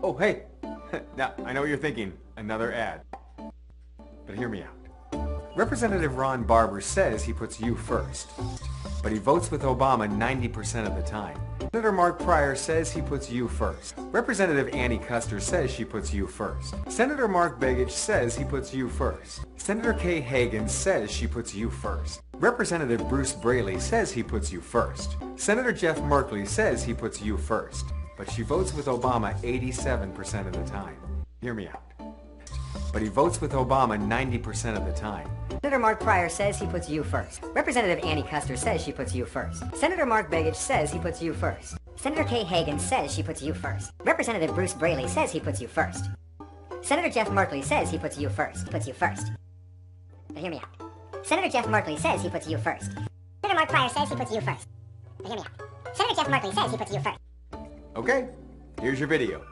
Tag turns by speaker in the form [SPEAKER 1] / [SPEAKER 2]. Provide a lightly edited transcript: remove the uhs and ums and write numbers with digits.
[SPEAKER 1] Oh, hey. Now, I know what you're thinking. Another ad. But hear me out. Representative Ron Barber says he puts you first, but he votes with Obama 90% of the time. Senator Mark Pryor says he puts you first. Representative Annie Custer says she puts you first. Senator Mark Begich says he puts you first. Senator Kay Hagan says she puts you first. Representative Bruce Braley says he puts you first. Senator Jeff Merkley says he puts you first, but she votes with Obama 87% of the time. Hear me out. But he votes with Obama 90% of the time.
[SPEAKER 2] Senator Mark Pryor says he puts you first. Representative Annie Custer says she puts you first. Senator Mark Begich says he puts you first. Senator Kay Hagan says she puts you first. Representative Bruce Braley says he puts you first. Senator Jeff Merkley says he puts you first. Puts you first. Now hear me out. Senator Jeff Merkley says he puts you first. Senator Mark Pryor says he puts you first. Now hear me out. Senator Jeff Merkley says he puts you first.
[SPEAKER 1] Okay, here's your video.